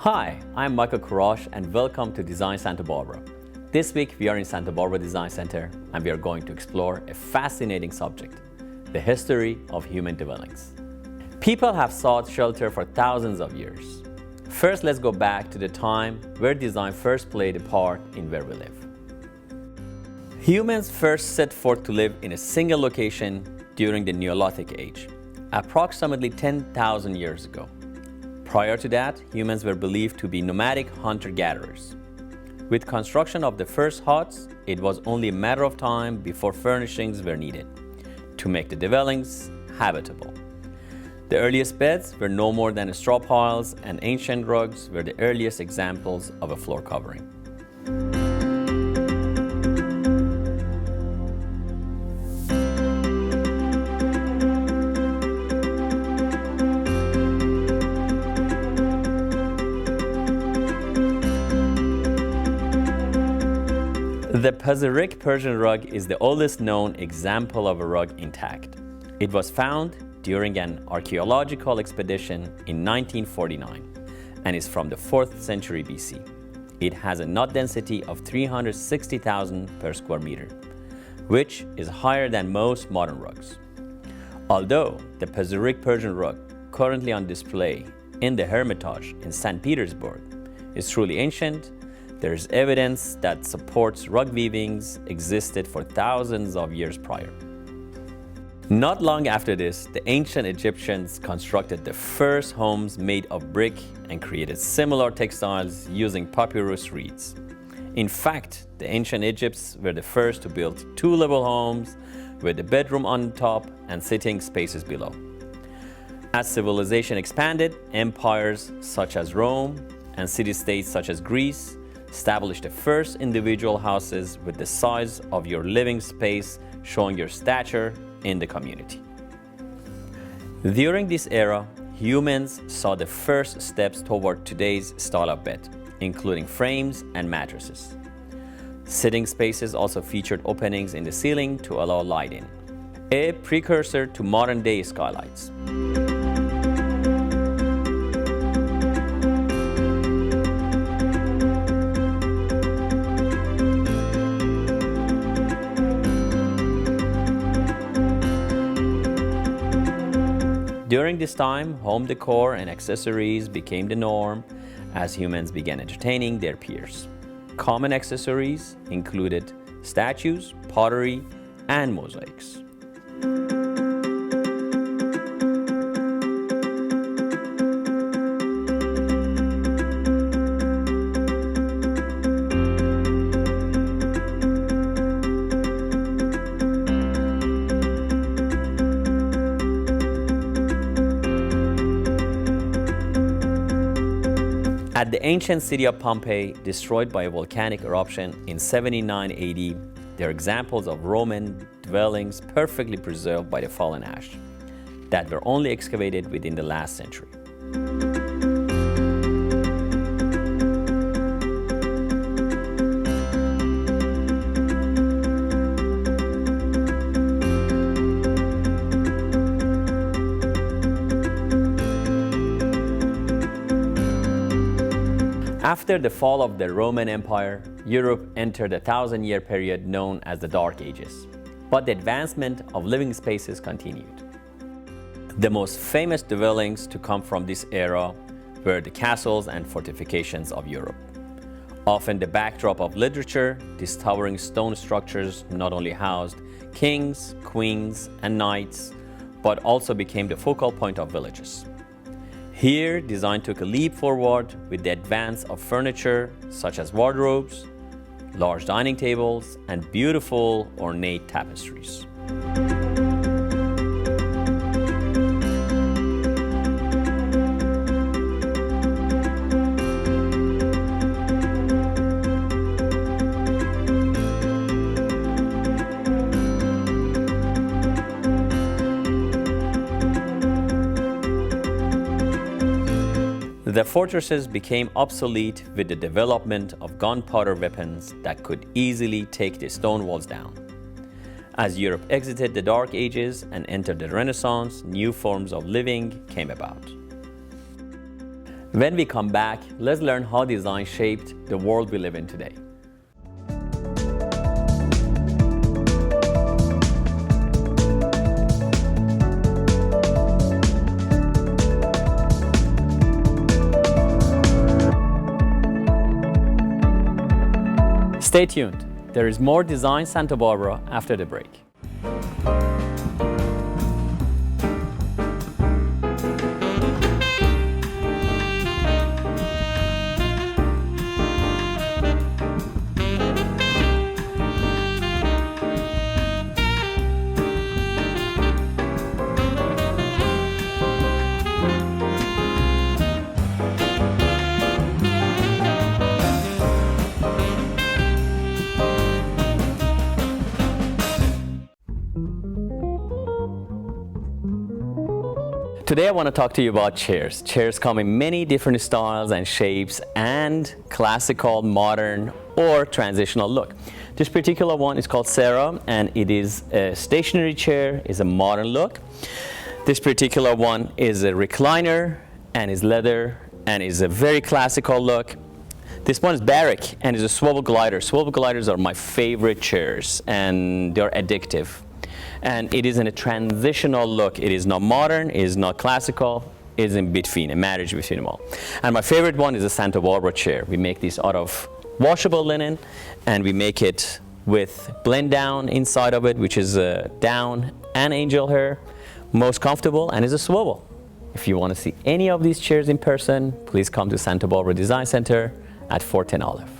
Hi, I'm Michael Kurash and welcome to Design Santa Barbara. This week we are in Santa Barbara Design Center and we are going to explore a fascinating subject, the history of human dwellings. People have sought shelter for thousands of years. First, let's go back to the time where design first played a part in where we live. Humans first set forth to live in a single location during the Neolithic Age, approximately 10,000 years ago. Prior to that, humans were believed to be nomadic hunter-gatherers. With construction of the first huts, it was only a matter of time before furnishings were needed to make the dwellings habitable. The earliest beds were no more than straw piles, and ancient rugs were the earliest examples of a floor covering. The Century Persian rug is the oldest known example of a rug intact. It was found during an archaeological expedition in 1949 and is from the 4th century BC. It has a knot density of 360,000 per square meter, which is higher than most modern rugs. Although the Century Persian rug, currently on display in the Hermitage in St. Petersburg, is truly ancient, there is evidence that supports rug weavings existed for thousands of years prior. Not long after this, the ancient Egyptians constructed the first homes made of brick and created similar textiles using papyrus reeds. In fact, the ancient Egyptians were the first to build two-level homes with a bedroom on top and sitting spaces below. As civilization expanded, empires such as Rome and city-states such as Greece established the first individual houses with the size of your living space showing your stature in the community. During this era, humans saw the first steps toward today's style of bed, including frames and mattresses. Sitting spaces also featured openings in the ceiling to allow light in, a precursor to modern-day skylights. During this time, home decor and accessories became the norm as humans began entertaining their peers. Common accessories included statues, pottery, and mosaics. At the ancient city of Pompeii, destroyed by a volcanic eruption in 79 AD, there are examples of Roman dwellings perfectly preserved by the fallen ash that were only excavated within the last century. After the fall of the Roman Empire, Europe entered a 1,000-year period known as the Dark Ages, but the advancement of living spaces continued. The most famous dwellings to come from this era were the castles and fortifications of Europe. Often the backdrop of literature, these towering stone structures not only housed kings, queens, and knights, but also became the focal point of villages. Here, design took a leap forward with the advance of furniture such as wardrobes, large dining tables, and beautiful ornate tapestries. The fortresses became obsolete with the development of gunpowder weapons that could easily take the stone walls down. As Europe exited the Dark Ages and entered the Renaissance, new forms of living came about. When we come back, let's learn how design shaped the world we live in today. Stay tuned. There is more Design Santa Barbara after the break. Today I want to talk to you about chairs. Chairs come in many different styles and shapes and classical, modern, or transitional look. This particular one is called Sarah, and it is a stationary chair, is a modern look. This particular one is a recliner and is leather and is a very classical look. This one is Barrack and is a swivel glider. Swivel gliders are my favorite chairs and they're addictive. And it is in a transitional look. It is not modern, it is not classical, it is in between, a marriage between them all. And my favorite one is a Santa Barbara chair. We make these out of washable linen, and we make it with blend down inside of it, which is down and angel hair. Most comfortable, and is a swivel. If you want to see any of these chairs in person, please come to Santa Barbara Design Center at 410 Olive.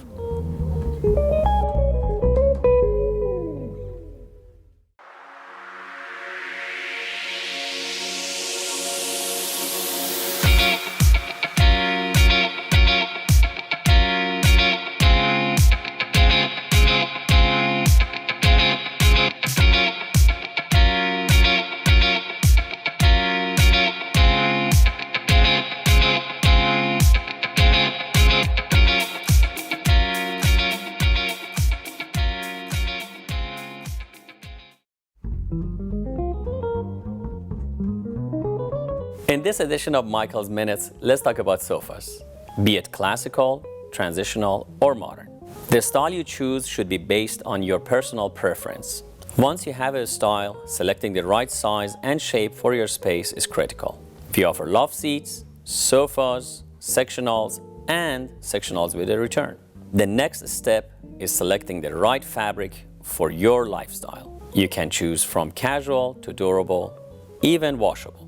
In this edition of Michael's Minutes, let's talk about sofas, be it classical, transitional, or modern. The style you choose should be based on your personal preference. Once you have a style, selecting the right size and shape for your space is critical. We offer loft seats, sofas, sectionals, and sectionals with a return. The next step is selecting the right fabric for your lifestyle. You can choose from casual to durable, even washable.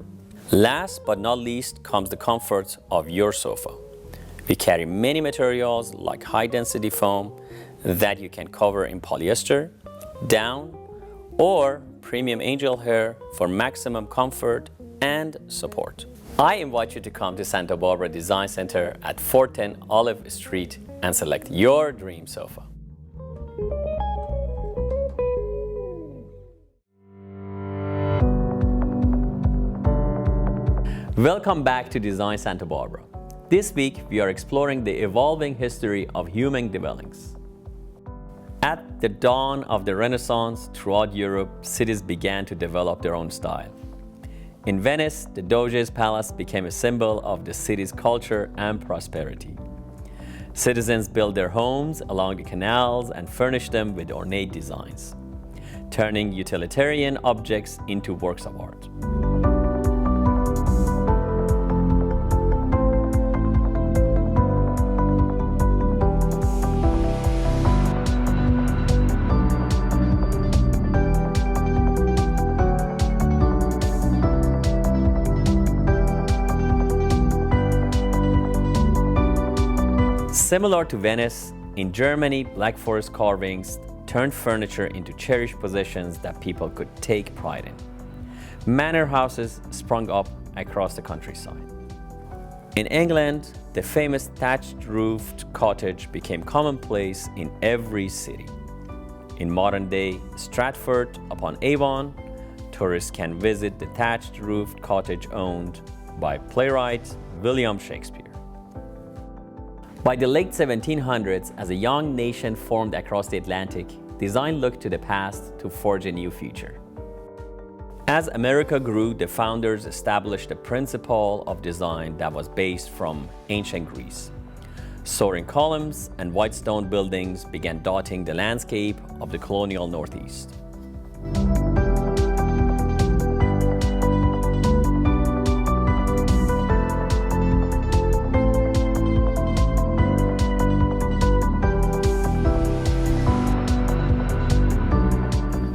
Last but not least comes the comfort of your sofa. We carry many materials like high density foam that you can cover in polyester, down, or premium angel hair for maximum comfort and support. I invite you to come to Santa Barbara Design Center at 410 Olive Street and select your dream sofa. Welcome back to Design Santa Barbara. This week, we are exploring the evolving history of human dwellings. At the dawn of the Renaissance, throughout Europe, cities began to develop their own style. In Venice, the Doge's palace became a symbol of the city's culture and prosperity. Citizens built their homes along the canals and furnished them with ornate designs, turning utilitarian objects into works of art. Similar to Venice, in Germany, Black Forest carvings turned furniture into cherished possessions that people could take pride in. Manor houses sprung up across the countryside. In England, the famous thatched-roofed cottage became commonplace in every city. In modern-day Stratford-upon-Avon, tourists can visit the thatched-roofed cottage owned by playwright William Shakespeare. By the late 1700s, as a young nation formed across the Atlantic, design looked to the past to forge a new future. As America grew, the founders established a principle of design that was based from ancient Greece. Soaring columns and white stone buildings began dotting the landscape of the colonial Northeast.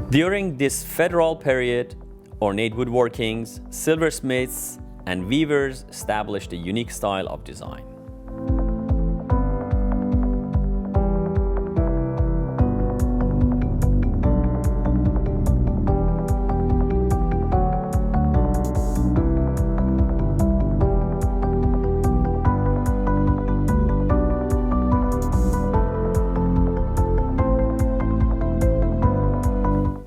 During this federal period, ornate woodworkings, silversmiths, and weavers established a unique style of design.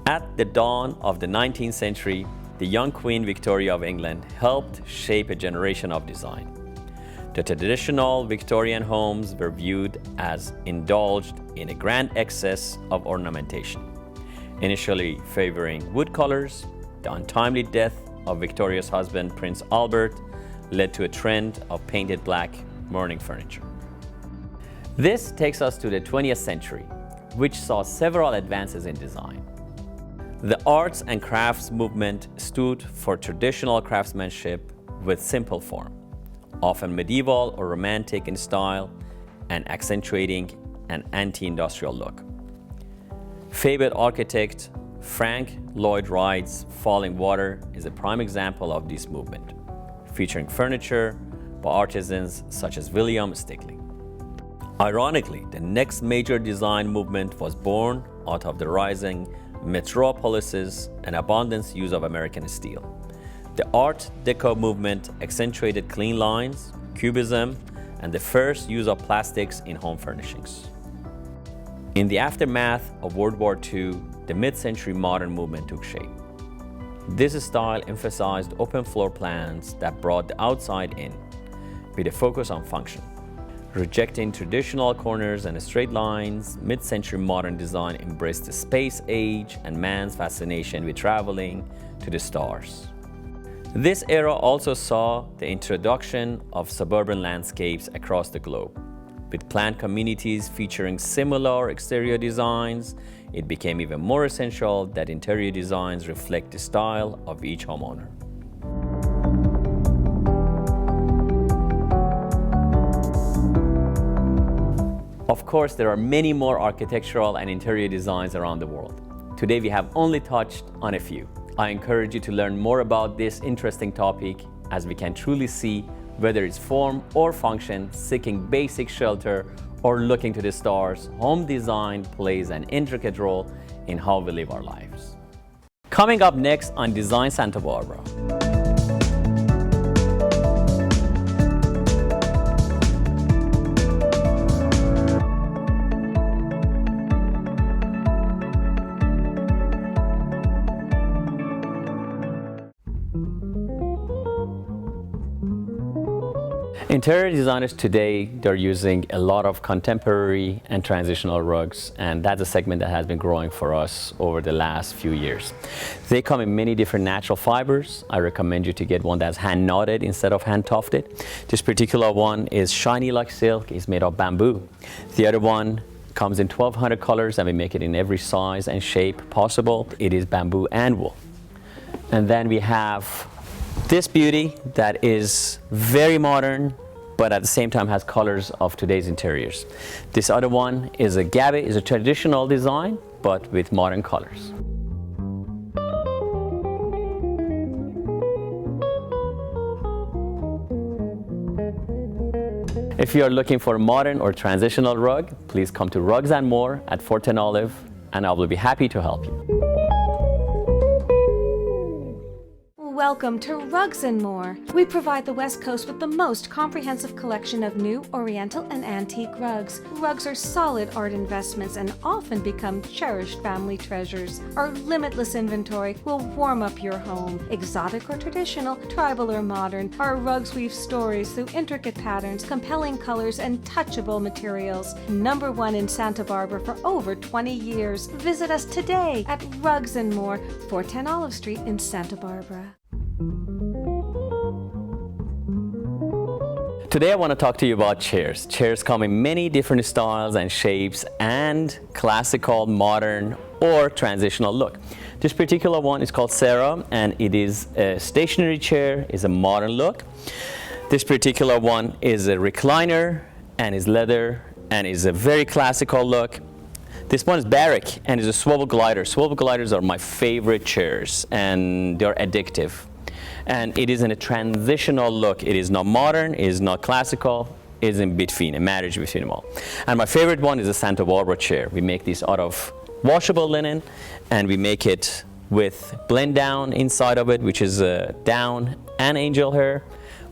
At the dawn of the 19th century, the young Queen Victoria of England helped shape a generation of design. The traditional Victorian homes were viewed as indulged in a grand excess of ornamentation, initially favoring wood colors. The untimely death of Victoria's husband, Prince Albert, led to a trend of painted black mourning furniture. This takes us to the 20th century, which saw several advances in design. The arts and crafts movement stood for traditional craftsmanship with simple form, often medieval or romantic in style and accentuating an anti-industrial look. Fabled architect Frank Lloyd Wright's Falling Water is a prime example of this movement, featuring furniture by artisans such as William Stickley. Ironically, the next major design movement was born out of the rising metropolises and abundance use of American steel. The Art Deco movement accentuated clean lines, cubism, and the first use of plastics in home furnishings. In the aftermath of World War II, the mid-century modern movement took shape. This style emphasized open floor plans that brought the outside in, with a focus on function. Rejecting traditional corners and straight lines, mid-century modern design embraced the space age and man's fascination with traveling to the stars. This era also saw the introduction of suburban landscapes across the globe. With planned communities featuring similar exterior designs, it became even more essential that interior designs reflect the style of each homeowner. Of course, there are many more architectural and interior designs around the world. Today, we have only touched on a few. I encourage you to learn more about this interesting topic, as we can truly see whether it's form or function, seeking basic shelter, or looking to the stars, home design plays an intricate role in how we live our lives. Coming up next on Design Santa Barbara. Interior designers today, they're using a lot of contemporary and transitional rugs, and that's a segment that has been growing for us over the last few years. They come in many different natural fibers. I recommend you to get one that's hand knotted instead of hand tufted. This particular one is shiny like silk. It's made of bamboo. The other one comes in 1,200 colors, and we make it in every size and shape possible. It is bamboo and wool. And then we have this beauty that is very modern, but at the same time has colors of today's interiors. This other one is a gaby, is a traditional design, but with modern colors. If you are looking for a modern or transitional rug, please come to Rugs and More at 410 Olive, and I will be happy to help you. Welcome to Rugs & More. We provide the West Coast with the most comprehensive collection of new Oriental and antique rugs. Rugs are solid art investments and often become cherished family treasures. Our limitless inventory will warm up your home. Exotic or traditional, tribal or modern, our rugs weave stories through intricate patterns, compelling colors, and touchable materials. Number one in Santa Barbara for over 20 years. Visit us today at Rugs & More, 410 Olive Street in Santa Barbara. Today I want to talk to you about chairs. Chairs come in many different styles and shapes and classical, modern, or transitional look. This particular one is called Sarah, and it is a stationary chair, is a modern look. This particular one is a recliner and is leather and is a very classical look. This one is Barrack and is a swivel glider. Swivel gliders are my favorite chairs and they're addictive. And it is in a transitional look. It is not modern, it is not classical, it is in between, a marriage between them all. And my favorite one is a Santa Barbara chair. We make these out of washable linen and we make it with blend down inside of it, which is down and angel hair,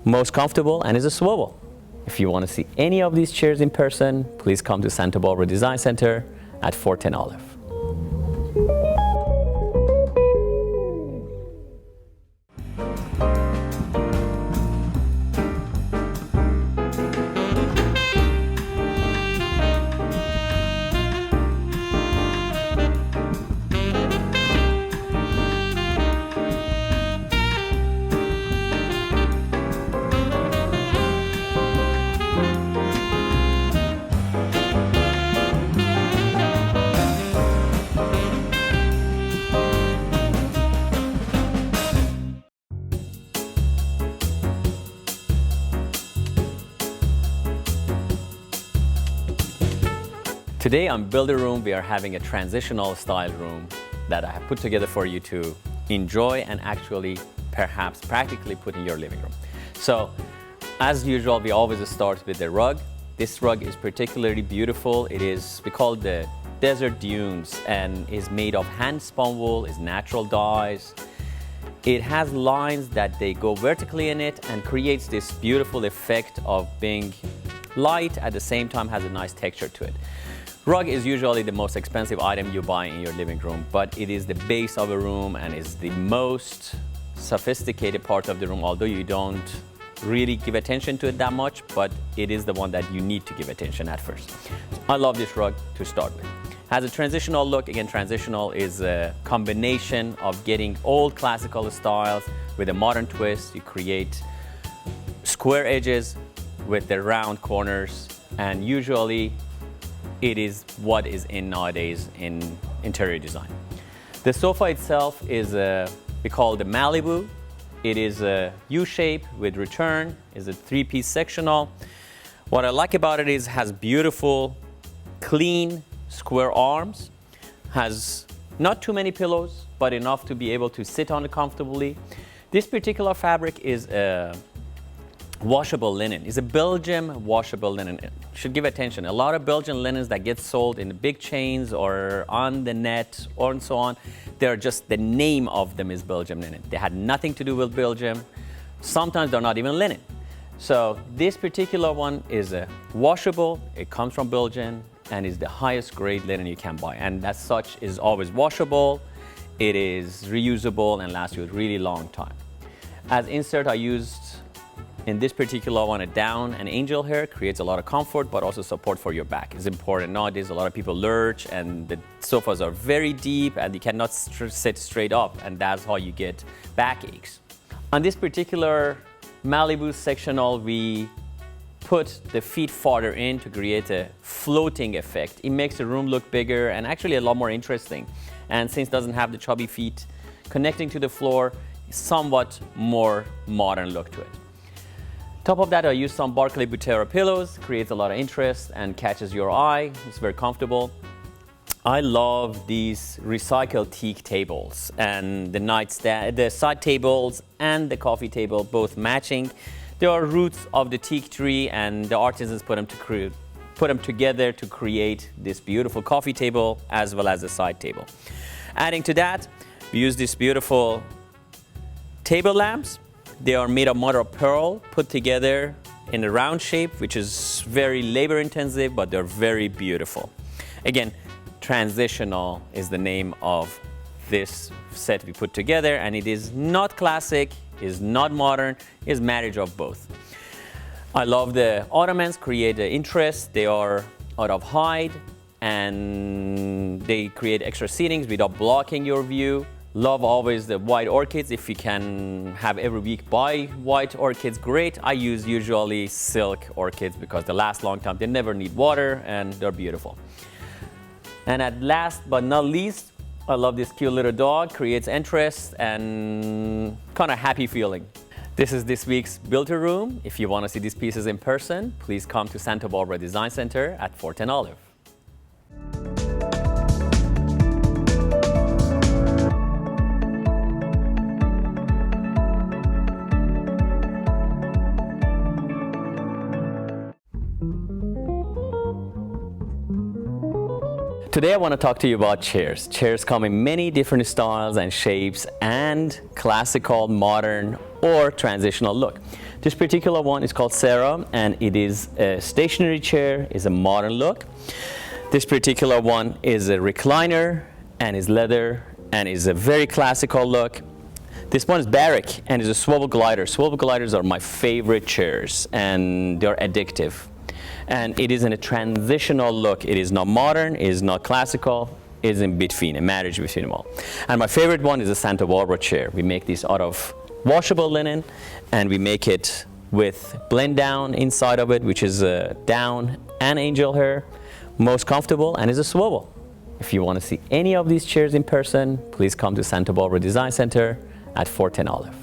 most comfortable, and is a swivel. If you want to see any of these chairs in person, please come to Santa Barbara Design Center at 410 Olive. Today on Builder Room, we are having a transitional style room that I have put together for you to enjoy and actually perhaps practically put in your living room. So as usual, we always start with the rug. This rug is particularly beautiful. We call it the Desert Dunes and is made of hand-spun wool, is natural dyes. It has lines that they go vertically in it and creates this beautiful effect of being light, at the same time has a nice texture to it. Rug is usually the most expensive item you buy in your living room, but it is the base of a room and is the most sophisticated part of the room, although you don't really give attention to it that much, but it is the one that you need to give attention at first. I love this rug to start with. Has a transitional look. Again, transitional is a combination of getting old classical styles with a modern twist. You create square edges with the round corners, and usually it is what is in nowadays in interior design. The sofa itself is we call it the Malibu. It is a U-shape with return, is a three-piece sectional. What I like about it is has beautiful, clean, square arms, has not too many pillows, but enough to be able to sit on it comfortably. This particular fabric is a washable linen. It's a Belgium washable linen. You should give attention. A lot of Belgian linens that get sold in the big chains or on the net or and so on, they're just, the name of them is Belgium linen. They had nothing to do with Belgium. Sometimes they're not even linen. So this particular one is a washable. It comes from Belgium and is the highest grade linen you can buy. And as such is always washable. It is reusable and lasts you a really long time. As insert, I used in this particular one, a down and angel hair creates a lot of comfort, but also support for your back. It's important. Nowadays, a lot of people lurch and the sofas are very deep and you cannot sit straight up, and that's how you get backaches. On this particular Malibu sectional, we put the feet farther in to create a floating effect. It makes the room look bigger and actually a lot more interesting. And since it doesn't have the chubby feet connecting to the floor, somewhat more modern look to it. Top of that, I used some Barclay Butera pillows, creates a lot of interest and catches your eye. It's very comfortable. I love these recycled teak tables and the nightstand, the side tables and the coffee table, both matching. There are roots of the teak tree and the artisans put them together to create this beautiful coffee table as well as a side table. Adding to that, we use this beautiful table lamps. They are made of mother of pearl, put together in a round shape, which is very labor intensive, but they're very beautiful. Again, transitional is the name of this set we put together, and it is not classic, is not modern, is marriage of both. I love the ottomans, create the interest. They are out of hide and they create extra seatings without blocking your view. Love always the white orchids. If you can have every week buy white orchids, great. I use usually silk orchids because they last long time. They never need water and they're beautiful. And at last but not least, I love this cute little dog, creates interest and kind of happy feeling. This is this week's Builder Room. If you want to see these pieces in person, please come to Santa Barbara Design Center at 410 Olive. Today I want to talk to you about chairs. Chairs come in many different styles and shapes and classical, modern, or transitional look. This particular one is called Sarah and it is a stationary chair, is a modern look. This particular one is a recliner and is leather and is a very classical look. This one is Barrack and is a swivel glider. Swivel gliders are my favorite chairs and they're addictive. And it is in a transitional look. It is not modern, it is not classical, it is in between, a marriage between them all. And my favorite one is a Santa Barbara chair. We make these out of washable linen and we make it with blend down inside of it, which is down and angel hair, most comfortable, and is a swivel. If you want to see any of these chairs in person, please come to Santa Barbara Design Center at 410 Olive.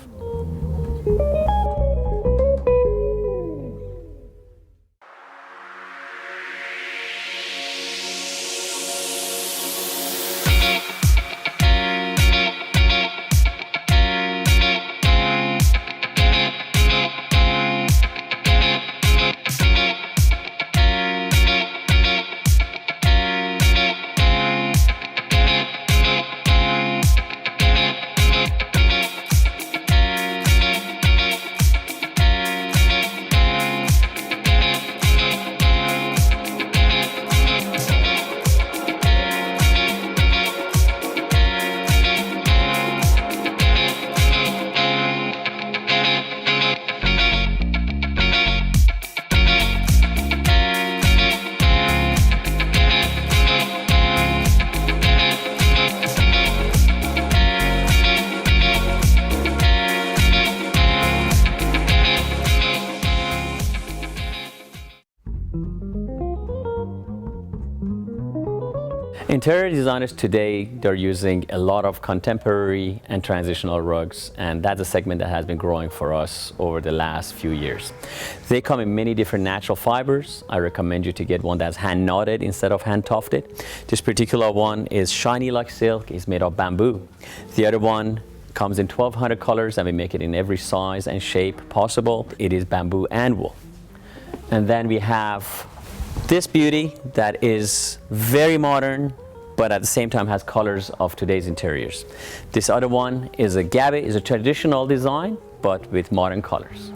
Interior designers today, they're using a lot of contemporary and transitional rugs, and that's a segment that has been growing for us over the last few years. They come in many different natural fibers. I recommend you to get one that's hand knotted instead of hand tufted. This particular one is shiny like silk, it's made of bamboo. The other one comes in 1,200 colors and we make it in every size and shape possible. It is bamboo and wool. And then we have this beauty that is very modern, but at the same time has colors of today's interiors. This other one is a gaby, is a traditional design, but with modern colors.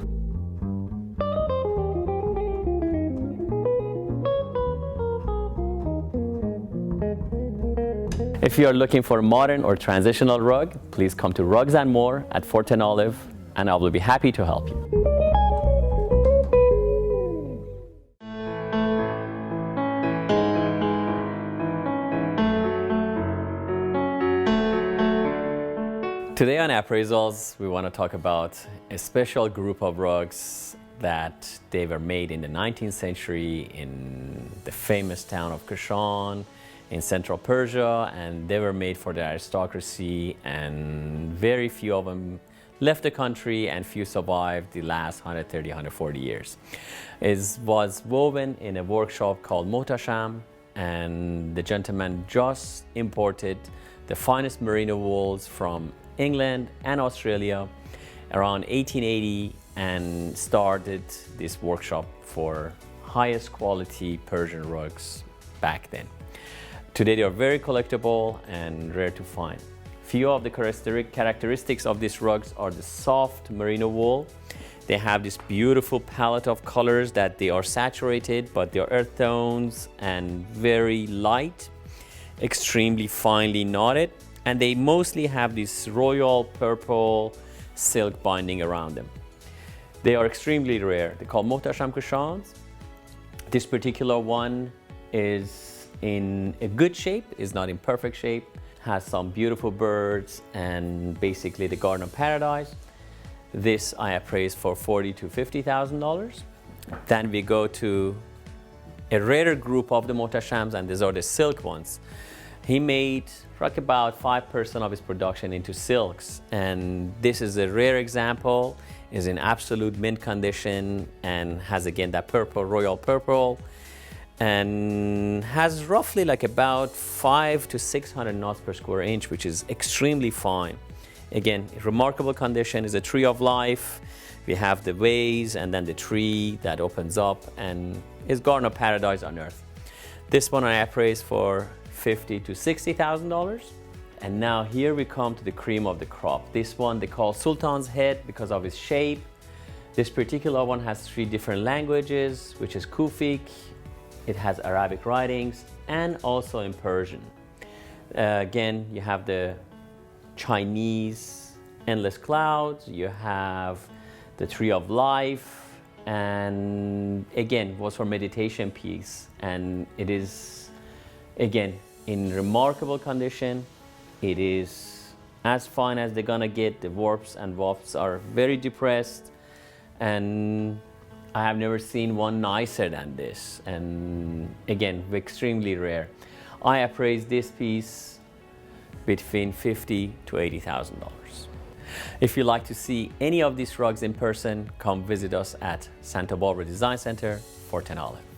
If you are looking for a modern or transitional rug, please come to Rugs and More at 410 Olive, and I will be happy to help you. Today on Appraisals, we want to talk about a special group of rugs that they were made in the 19th century in the famous town of Kashan in central Persia, and they were made for the aristocracy, and very few of them left the country and few survived the last 130, 140 years. It was woven in a workshop called Mohtasham, and the gentleman just imported the finest merino wools from England and Australia around 1880 and started this workshop for highest quality Persian rugs back then. Today they are very collectible and rare to find. Few of the characteristics of these rugs are the soft merino wool. They have this beautiful palette of colors that they are saturated, but they are earth tones and very light, extremely finely knotted, and they mostly have this royal purple silk binding around them. They are extremely rare. They're called Muhtasham Kashans. This particular one is in a good shape, is not in perfect shape, has some beautiful birds and basically the Garden of Paradise. This I appraised for $40,000 to $50,000. Then we go to a rarer group of the Muhtashams, and these are the silk ones. He made like about 5% of his production into silks, and this is a rare example, is in absolute mint condition and has again that purple, royal purple, and has roughly like about 500 to 600 knots per square inch, which is extremely fine. Again, remarkable condition, is a tree of life. We have the vase and then the tree that opens up, and is Garden of Paradise on earth. This one I appraised for $50,000 to $60,000. And now here we come to the cream of the crop. This one they call Sultan's Head because of its shape. This particular one has 3 different languages, which is Kufic. It has Arabic writings and also in Persian. Again, you have the Chinese endless clouds, you have the tree of life, and again was for meditation piece, and it is again in remarkable condition. It is as fine as they're gonna get. The warps and wafts are very depressed, and I have never seen one nicer than this, and again extremely rare. I appraised this piece between $50,000 to $80,000. If you'd like to see any of these rugs in person, come visit us at Santa Barbara Design Center, 410 Olive.